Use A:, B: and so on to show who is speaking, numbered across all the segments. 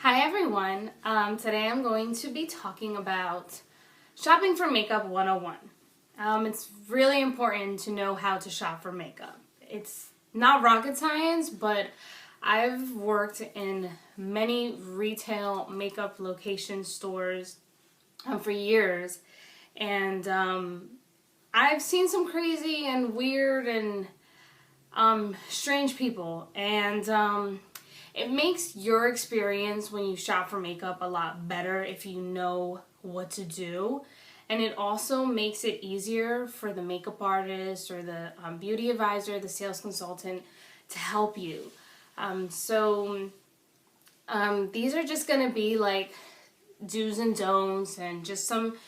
A: Hi everyone, today I'm going to be talking about shopping for makeup 101. It's really important to know how to shop for makeup. It's not rocket science, but I've worked in many retail makeup location stores for years, and I've seen some crazy and weird and strange people, and it makes your experience when you shop for makeup a lot better if you know what to do. And it also makes it easier for the makeup artist or the beauty advisor, the sales consultant to help you. These are just going to be like do's and don'ts and just some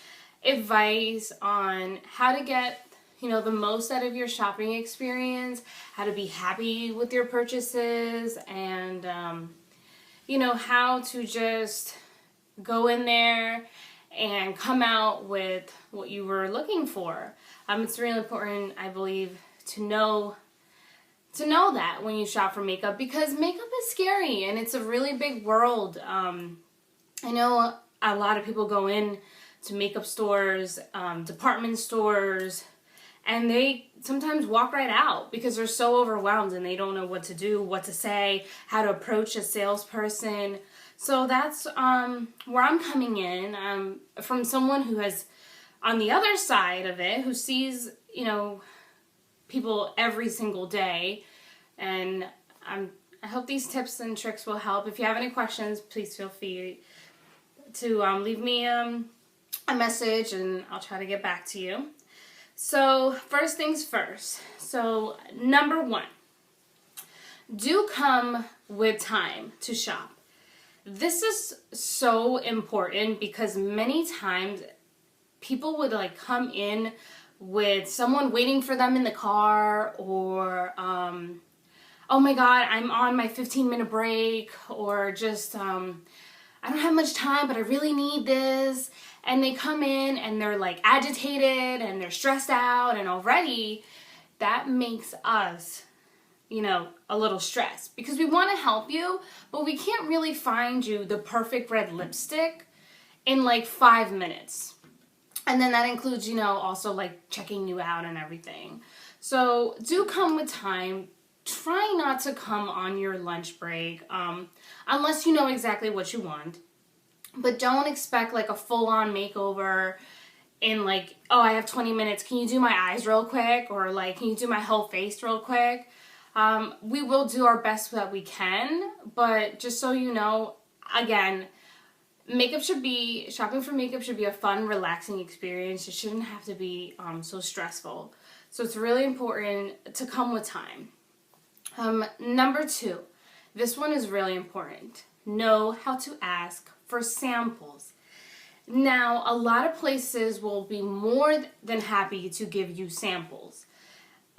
A: advice on how to get the most out of your shopping experience, how to be happy with your purchases, and how to just go in there and come out with what you were looking for. It's really important, I believe, to know that when you shop for makeup, because makeup is scary and it's a really big world. I know a lot of people go in to makeup stores, department stores, and they sometimes walk right out because they're so overwhelmed and they don't know what to do, what to say, how to approach a salesperson. So that's where I'm coming in, from someone who has, on the other side of it, who sees, people every single day. And I hope these tips and tricks will help. If you have any questions, please feel free to leave me a message and I'll try to get back to you. So first things first. So number one, do come with time to shop. This is so important because many times people would come in with someone waiting for them in the car, or oh my god, I'm on my 15-minute break, or just I don't have much time but I really need this. And they come in and they're agitated and they're stressed out, and already that makes us, a little stressed because we want to help you, but we can't really find you the perfect red lipstick in 5 minutes. And then that includes, also checking you out and everything. So do come with time. Try not to come on your lunch break, unless you know exactly what you want. But don't expect a full-on makeover in oh, I have 20 minutes. Can you do my eyes real quick? Or can you do my whole face real quick? We will do our best that we can, but just so you know, again, shopping for makeup should be a fun, relaxing experience. It shouldn't have to be so stressful. So it's really important to come with time. Number two, this one is really important. Know how to ask for samples. Now, a lot of places will be more than happy to give you samples.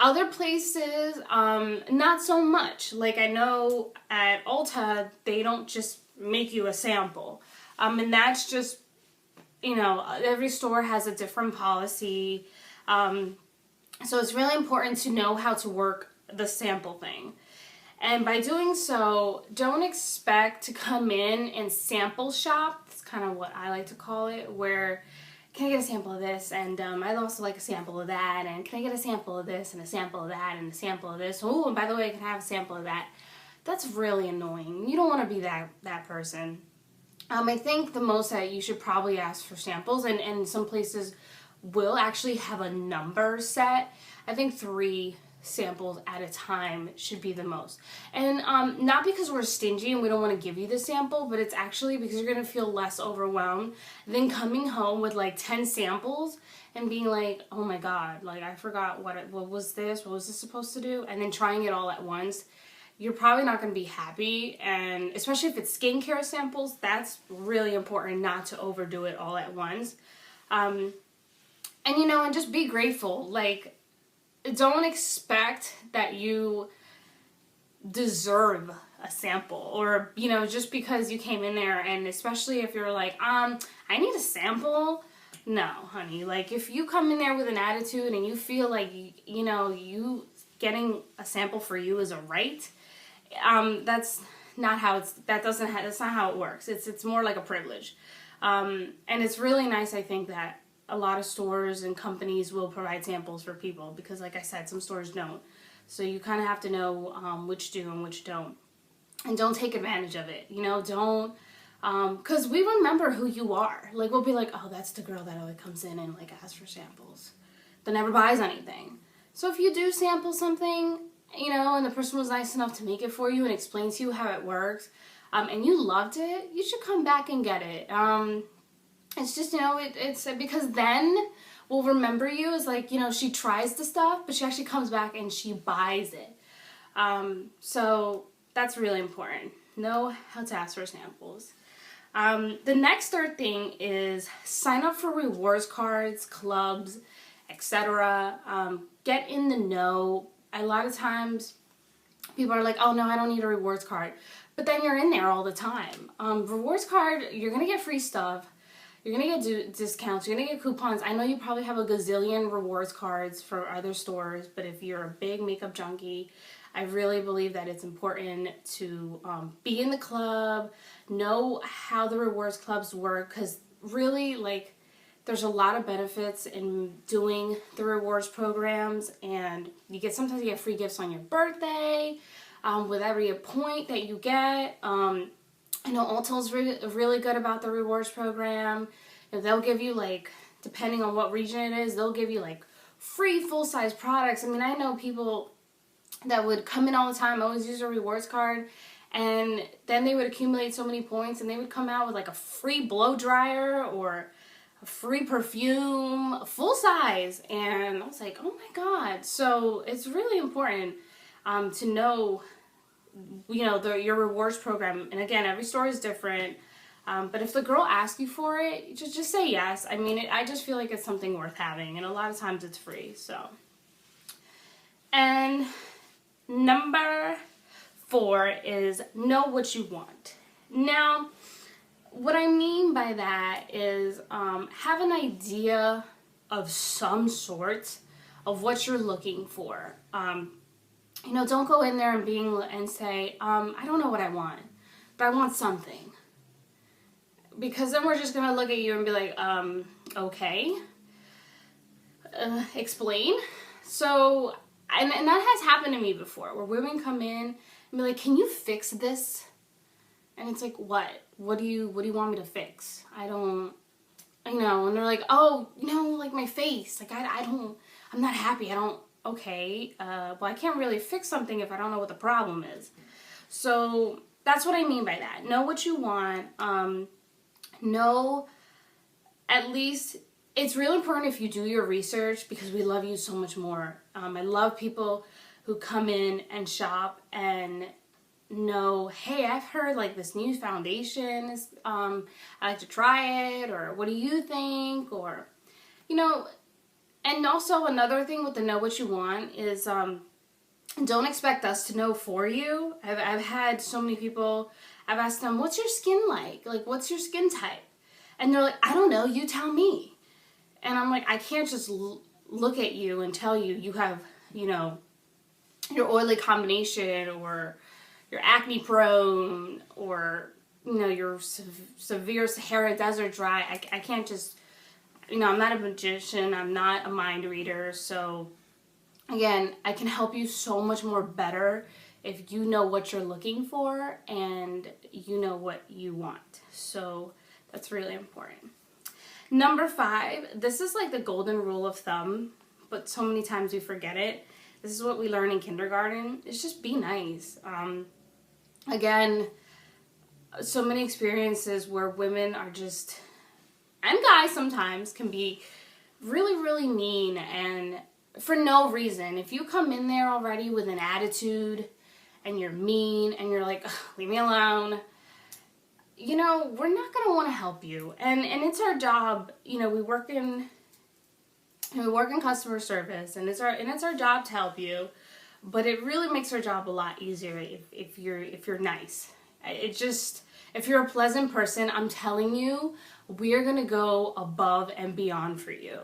A: Other places, not so much. I know at Ulta, they don't just make you a sample. And that's just, every store has a different policy. So it's really important to know how to work the sample thing. And by doing so, don't expect to come in and sample shop. That's kind of what I like to call it, where can I get a sample of this? And I'd also like a sample of that. And can I get a sample of this and a sample of that and a sample of this? Oh, and by the way, can I have a sample of that? That's really annoying. You don't want to be that person. I think the most that you should probably ask for samples, and some places will actually have a number set. I think 3 samples at a time should be the most. And not because we're stingy and we don't want to give you the sample, but it's actually because you're going to feel less overwhelmed than coming home with 10 samples and being oh my god, I forgot what was this supposed to do, and then trying it all at once. You're probably not going to be happy, and especially if it's skincare samples, that's really important not to overdo it all at once. And just be grateful. Don't expect that you deserve a sample, or just because you came in there, and especially if you're I need a sample. No, honey. If you come in there with an attitude and you feel you getting a sample for you is a right, that's that's not how it works. It's more like a privilege. And it's really nice, I think, that a lot of stores and companies will provide samples for people, because like I said, some stores don't. So you kind of have to know which do and which don't. And don't take advantage of it. You know, don't, because we remember who you are. Like, we'll be like, oh, that's the girl that always comes in and like asks for samples, but never buys anything. So if you do sample something, you know, and the person was nice enough to make it for you and explain to you how it works, and you loved it, you should come back and get it. It's just, you know, it's because then we'll remember you as like, you know, she tries the stuff, but she actually comes back and she buys it. So that's really important. Know how to ask for samples. The next third thing is sign up for rewards cards, clubs, etc. Get in the know. A lot of times people are like, oh no, I don't need a rewards card. But then you're in there all the time. Rewards card, you're going to get free stuff. You're going to get discounts. You're going to get coupons. I know you probably have a gazillion rewards cards for other stores, but if you're a big makeup junkie, I really believe that it's important to be in the club, know how the rewards clubs work, because really, like, there's a lot of benefits in doing the rewards programs, and sometimes you get free gifts on your birthday, with every point that you get. I know Ulta's really good about the rewards program. They'll give you, like, depending on what region it is, they'll give you like free full-size products. I mean, I know people that would come in all the time, always use a rewards card, and then they would accumulate so many points and they would come out with like a free blow dryer or a free perfume, full size. And I was like, oh my God. So it's really important to know, you know, your rewards program. And again, every store is different. But if the girl asks you for it, just say yes. I mean, I just feel like it's something worth having, and a lot of times it's free. So, and number 4 is know what you want. Now, what I mean by that is have an idea of some sort of what you're looking for. You know, don't go in there and say, I don't know what I want, but I want something. Because then we're just going to look at you and be like, okay, explain. So, and that has happened to me before, where women come in and be like, can you fix this? And it's like, what? What do you want me to fix? I don't, you know, and they're like, oh, you know, like my face. Like, I'm not happy. Okay, well, I can't really fix something if I don't know what the problem is. So that's what I mean by that. Know what you want. Know, at least, it's really important if you do your research, because we love you so much more. I love people who come in and shop and know, hey, I've heard like this new foundation is, I like to try it, or what do you think? Or, you know, and also another thing with the know what you want is, don't expect us to know for you. I've had so many people, I've asked them, what's your skin like? Like, what's your skin type? And they're like, I don't know, you tell me. And I'm like, I can't just look at you and tell you you have, you know, your oily combination, or you're acne prone, or, you know, you're severe Sahara Desert dry. I can't just, you know, I'm not a magician, I'm not a mind reader. So again, I can help you so much more better if you know what you're looking for and you know what you want. So that's really important. Number 5, this is like the golden rule of thumb, but so many times we forget it. This is what we learn in kindergarten. It's just be nice. Again, so many experiences where women are just, and guys sometimes, can be really, really mean, and for no reason. If you come in there already with an attitude and you're mean and you're like, leave me alone, you know, we're not going to want to help you. And it's our job, you know, we work in customer service, and it's our job to help you, but it really makes our job a lot easier if you're nice. It just, if you're a pleasant person, I'm telling you, we're going to go above and beyond for you.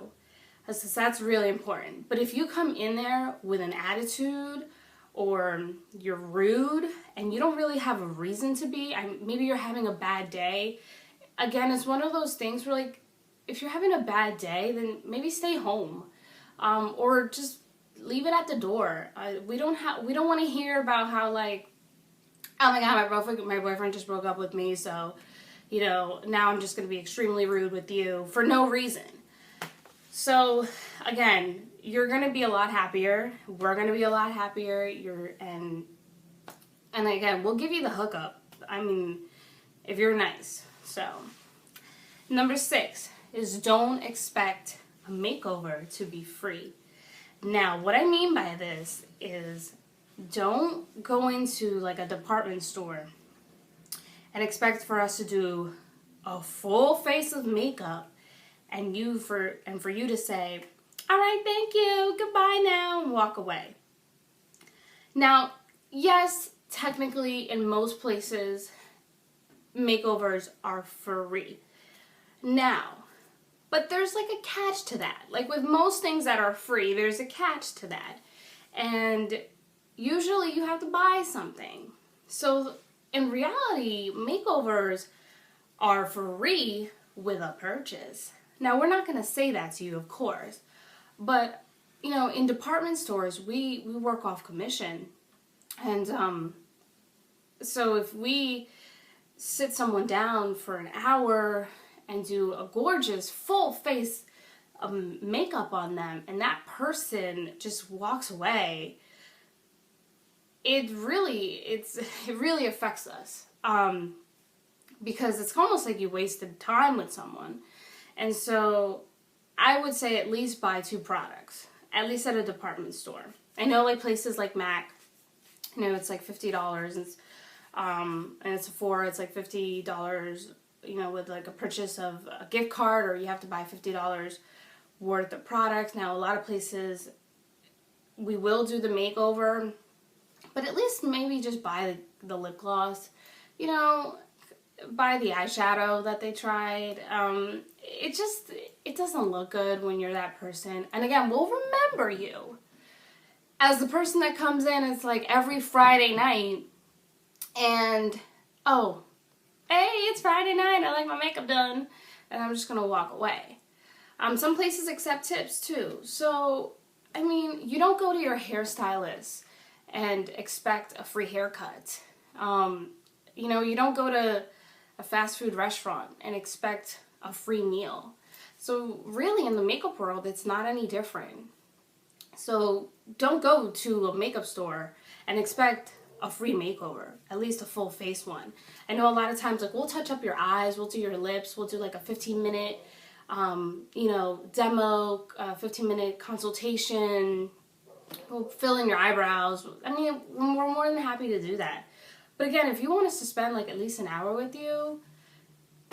A: That's really important. But if you come in there with an attitude, or you're rude and you don't really have a reason to be. Maybe you're having a bad day. Again, it's one of those things where, like, if you're having a bad day, then maybe stay home, or just leave it at the door. We don't want to hear about how, like, oh my god, my boyfriend just broke up with me, so, you know, now I'm just going to be extremely rude with you for no reason. So, again, you're going to be a lot happier. We're going to be a lot happier. And again, we'll give you the hookup. I mean, if you're nice. So, number 6 is don't expect a makeover to be free. Now, what I mean by this is don't go into like a department store and expect for us to do a full face of makeup and for you to say, all right, thank you, goodbye now, and walk away. Now, yes, technically in most places, makeovers are free. Now, but there's like a catch to that. Like with most things that are free, there's a catch to that. And usually you have to buy something. So in reality, makeovers are free with a purchase. Now, we're not going to say that to you, of course. But, you know, in department stores, we work off commission. And so if we sit someone down for an hour and do a gorgeous full face of makeup on them, and that person just walks away, it really affects us, because it's almost like you wasted time with someone. And so I would say at least buy 2 products, at least at a department store. I know like places like Mac, you know, it's like $50, and it's Sephora, it's like $50, you know, with like a purchase of a gift card, or you have to buy $50 worth of products. Now, a lot of places, we will do the makeover, but at least maybe just buy the lip gloss, you know, buy the eyeshadow that they tried. It doesn't look good when you're that person. And again, we'll remember you as the person that comes in, it's like every Friday night, and, oh, hey, it's Friday night, I like my makeup done, and I'm just going to walk away. Some places accept tips too. So, I mean, you don't go to your hairstylist and expect a free haircut. You know, you don't go to a fast food restaurant and expect a free meal. So really in the makeup world, it's not any different. So don't go to a makeup store and expect a free makeover, at least a full face one. I know a lot of times, like, we'll touch up your eyes, we'll do your lips, we'll do like a 15-minute, you know, demo, 15-minute consultation, we'll fill in your eyebrows. I mean, we're more than happy to do that. But again, if you want us to spend like at least an hour with you,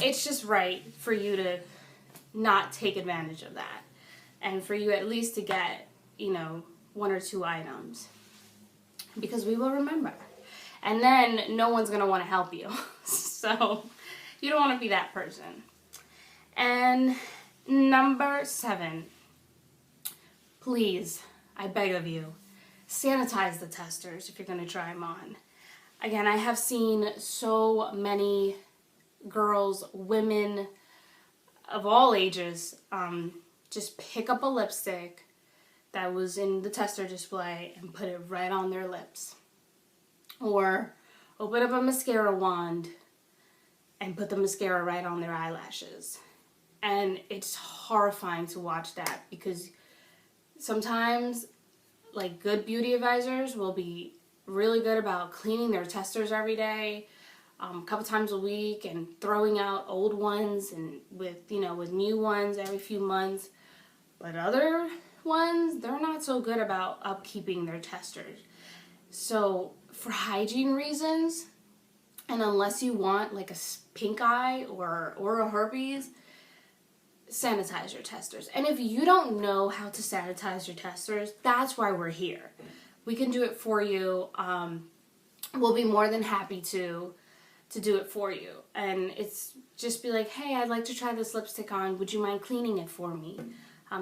A: it's just right for you to not take advantage of that. And for you at least to get, you know, 1 or 2 items. Because we will remember. And then no one's going to want to help you. So you don't want to be that person. And number 7, please, I beg of you, sanitize the testers if you're going to try them on. Again, I have seen so many girls, women of all ages, just pick up a lipstick that was in the tester display and put it right on their lips. Or open up a mascara wand and put the mascara right on their eyelashes. And it's horrifying to watch that, because sometimes, like, good beauty advisors will be really good about cleaning their testers every day, a couple times a week, and throwing out old ones and with new ones every few months. But other ones, they're not so good about upkeeping their testers. So for hygiene reasons, and unless you want like a pink eye or a herpes, sanitize your testers. And if you don't know how to sanitize your testers, that's why we're here. We can do it for you. We'll be more than happy to do it for you. And it's just be like, hey, I'd like to try this lipstick on. Would you mind cleaning it for me?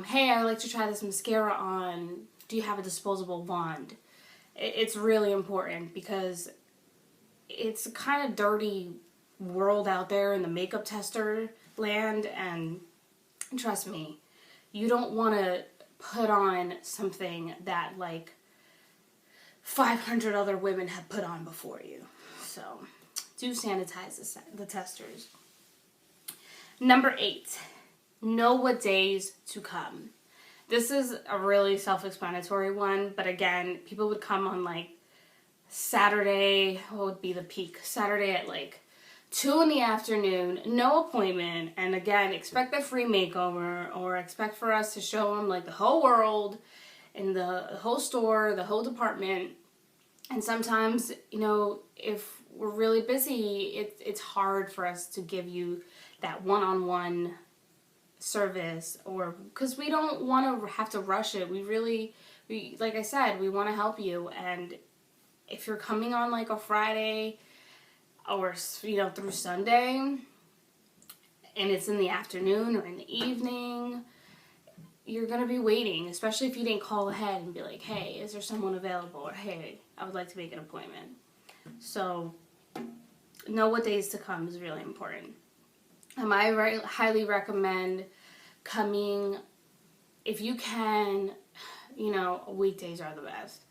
A: Hey, I'd like to try this mascara on. Do you have a disposable wand? It's really important because it's a kind of dirty world out there in the makeup tester land, and trust me, you don't want to put on something that like 500 other women have put on before you. So do sanitize the testers. Number 8, know what days to come. This is a really self-explanatory one, but again, people would come on like Saturday, what would be the peak? Saturday at like 2 in the afternoon, no appointment, and again, expect a free makeover, or expect for us to show them like the whole world and the whole store, the whole department. And sometimes, you know, if we're really busy, it's hard for us to give you that one-on-one service, or because we don't want to have to rush it. We like I said, we want to help you. And if you're coming on like a Friday or, you know, through Sunday, and it's in the afternoon or in the evening, you're going to be waiting, especially if you didn't call ahead and be like, hey, is there someone available? Or hey, I would like to make an appointment. So know what days to come is really important. I very highly recommend coming, if you can, you know, weekdays are the best.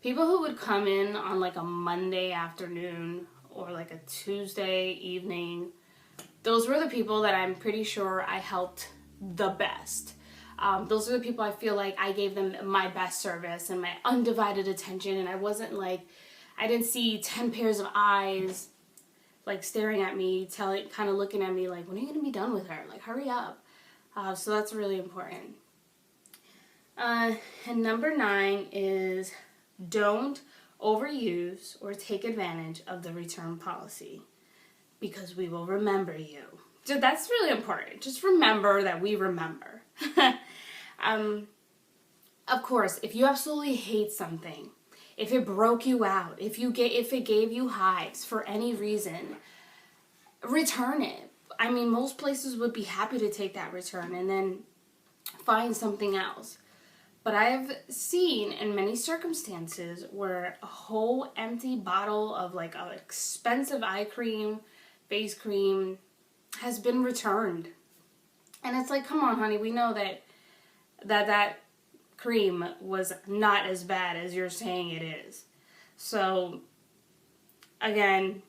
A: People who would come in on like a Monday afternoon or like a Tuesday evening, those were the people that I'm pretty sure I helped the best. Those are the people I feel like I gave them my best service and my undivided attention, and I wasn't like, I didn't see 10 pairs of eyes like staring at me, kind of looking at me like, when are you going to be done with her? Like, hurry up. So that's really important. And number 9 is don't overuse or take advantage of the return policy, because we will remember you. So that's really important. Just remember that we remember. Of course, if you absolutely hate something, if it broke you out, if it gave you hives for any reason, return it. I mean, most places would be happy to take that return and then find something else. But I have seen in many circumstances where a whole empty bottle of like an expensive eye cream, face cream has been returned. And it's like, come on, honey, we know that cream was not as bad as you're saying it is. So again,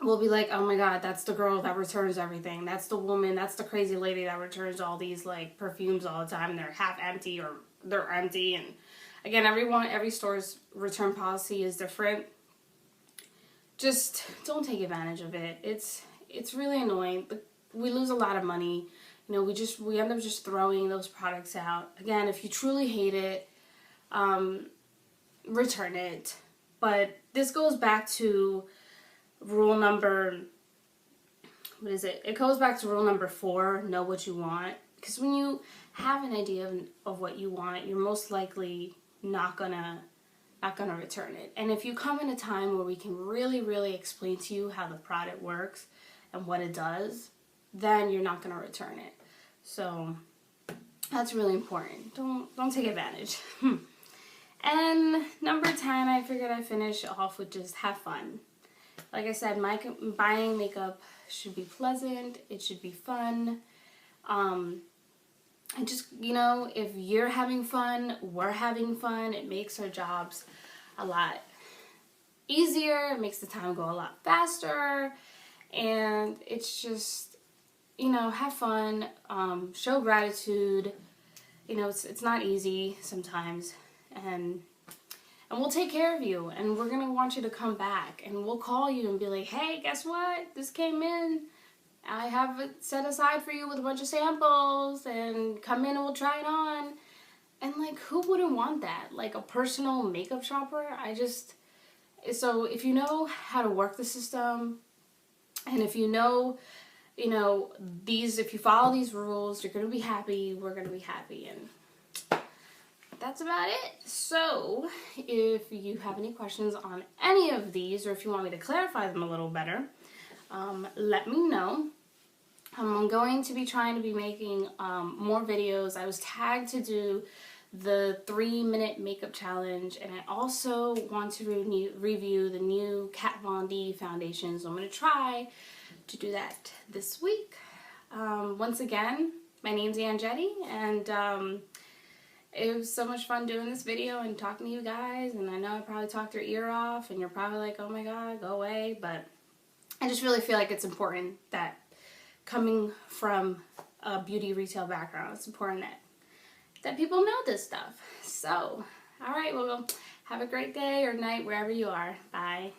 A: we'll be like, oh my God, that's the girl that returns everything. That's the woman, that's the crazy lady that returns all these like perfumes all the time, and they're half empty or they're empty. And again, every store's return policy is different. Just don't take advantage of it. It's really annoying. We lose a lot of money. You know, we end up just throwing those products out. Again, if you truly hate it, return it. But this goes back to rule number, what is it? It goes back to rule number 4, know what you want. Because when you have an idea of what you want, you're most likely not gonna return it. And if you come in a time where we can really, really explain to you how the product works and what it does, then you're not gonna return it. So that's really important. Don't take advantage. And number 10, I figured I'd finish off with just have fun. Like I said, buying makeup should be pleasant. It should be fun. And just, you know, if you're having fun, we're having fun, it makes our jobs a lot easier. It makes the time go a lot faster. And it's just, you know, have fun, show gratitude. You know, it's not easy sometimes. And we'll take care of you, and we're going to want you to come back, and we'll call you and be like, hey, guess what? This came in. I have it set aside for you with a bunch of samples, and come in and we'll try it on. And like, who wouldn't want that? Like a personal makeup shopper? So if you know how to work the system, and if you know, if you follow these rules, you're going to be happy, we're going to be happy, and that's about it. So if you have any questions on any of these, or if you want me to clarify them a little better, let me know. I'm going to be trying to be making more videos. I was tagged to do the 3-minute makeup challenge, and I also want to review the new Kat Von D foundation, so I'm going to try to do that this week. Once again, my name's Angetti, and it was so much fun doing this video and talking to you guys, and I know I probably talked your ear off and you're probably like, oh my god, go away, but I just really feel like it's important that coming from a beauty retail background, it's important that people know this stuff. So, alright, well, have a great day or night wherever you are. Bye.